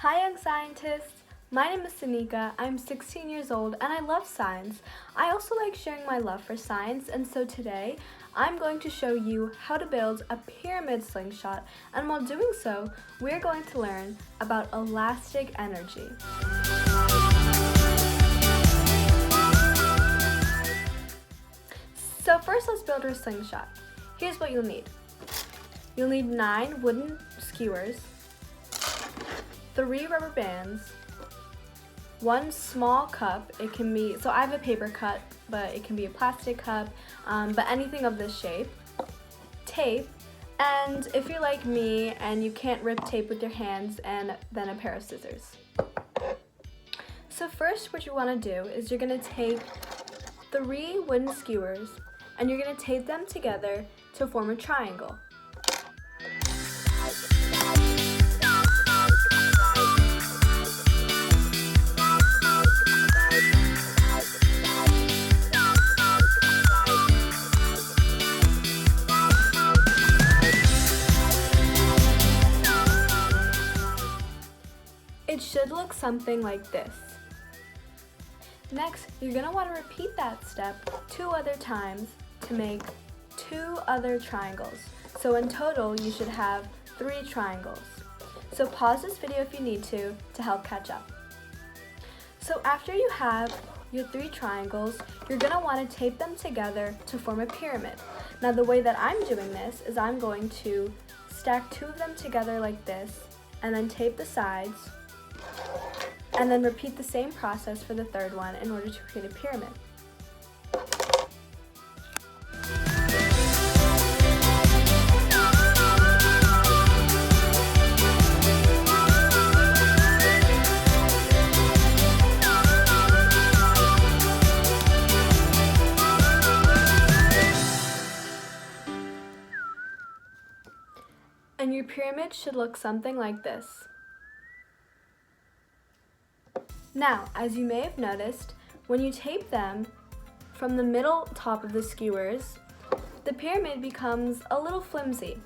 Hi young scientists! My name is Sanika, I'm 16 years old and I love science. I also like sharing my love for science, and so today I'm going to show you how to build a pyramid slingshot, and while doing so, we're going to learn about elastic energy. So first let's build our slingshot. Here's what you'll need. You'll need 9 wooden skewers, 3 rubber bands, 1 small cup. It can be, so I have a paper cup, but it can be a plastic cup, but anything of this shape, tape, and if you're like me and you can't rip tape with your hands, and then a pair of scissors. So first what you want to do is you're going to take 3 wooden skewers and you're going to tape them together to form a triangle. It should look something like this. Next, you're going to want to repeat that step 2 other times to make 2 other triangles. So in total, you should have 3 triangles. So pause this video if you need to help catch up. So after you have your 3 triangles, you're going to want to tape them together to form a pyramid. Now the way that I'm doing this is I'm going to stack 2 of them together like this, and then tape the sides, and then repeat the same process for the 3rd one in order to create a pyramid. And your pyramid should look something like this. Now, as you may have noticed, when you tape them from the middle top of the skewers, the pyramid becomes a little flimsy.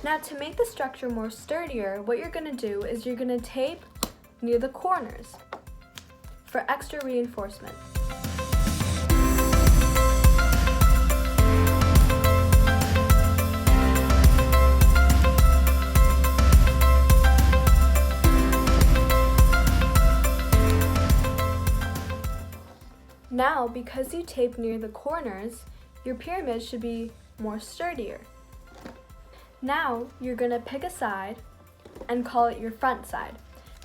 Now, to make the structure more sturdier, what you're going to do is you're going to tape near the corners for extra reinforcement. Now, because you tape near the corners, your pyramid should be more sturdier. Now, you're going to pick a side and call it your front side.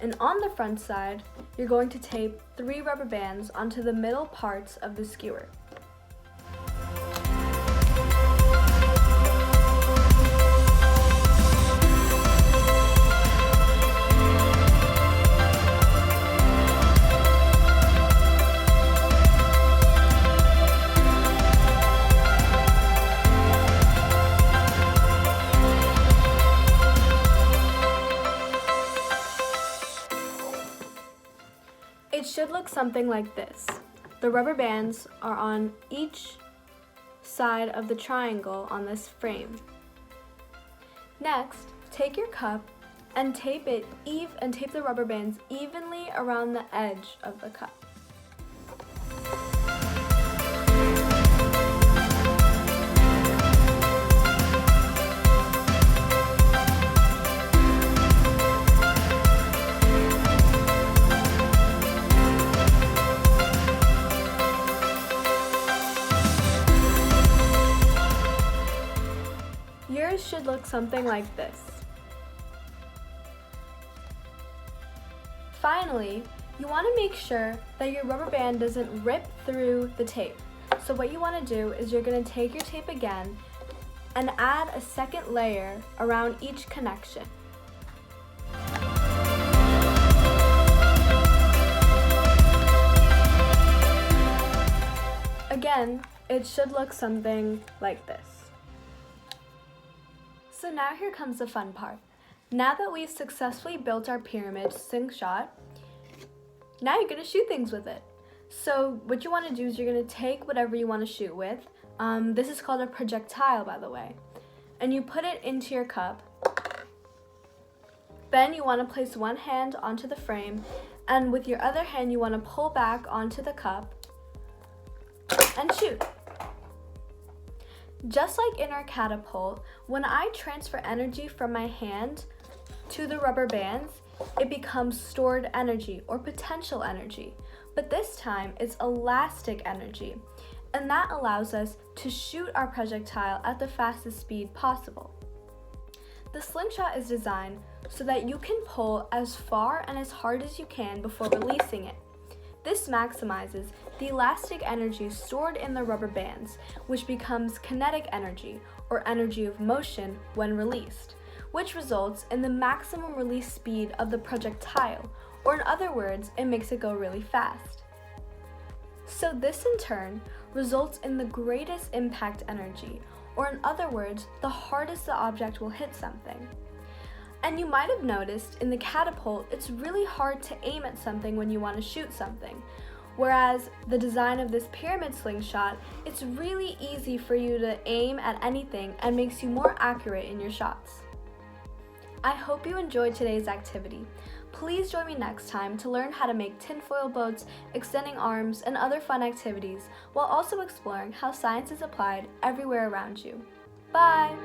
And on the front side, you're going to tape 3 rubber bands onto the middle parts of the skewer. It should look something like this. The rubber bands are on each side of the triangle on this frame. Next, take your cup and tape the rubber bands evenly around the edge of the cup. Yours should look something like this. Finally, you want to make sure that your rubber band doesn't rip through the tape. So what you want to do is you're going to take your tape again and add a 2nd layer around each connection. Again, it should look something like this. So now here comes the fun part. Now that we've successfully built our pyramid slingshot, now you're going to shoot things with it. So what you want to do is you're going to take whatever you want to shoot with. This is called a projectile, by the way. And you put it into your cup. Then you want to place one hand onto the frame, and with your other hand you want to pull back onto the cup and shoot. Just like in our catapult, when I transfer energy from my hand to the rubber bands, it becomes stored energy or potential energy. But this time it's elastic energy, and that allows us to shoot our projectile at the fastest speed possible. The slingshot is designed so that you can pull as far and as hard as you can before releasing it. This maximizes the elastic energy stored in the rubber bands, which becomes kinetic energy, or energy of motion, when released, which results in the maximum release speed of the projectile, or in other words, it makes it go really fast. So this in turn results in the greatest impact energy, or in other words, the hardest the object will hit something. And you might have noticed in the catapult, it's really hard to aim at something when you want to shoot something. Whereas the design of this pyramid slingshot, it's really easy for you to aim at anything and makes you more accurate in your shots. I hope you enjoyed today's activity. Please join me next time to learn how to make tinfoil boats, extending arms, and other fun activities, while also exploring how science is applied everywhere around you. Bye!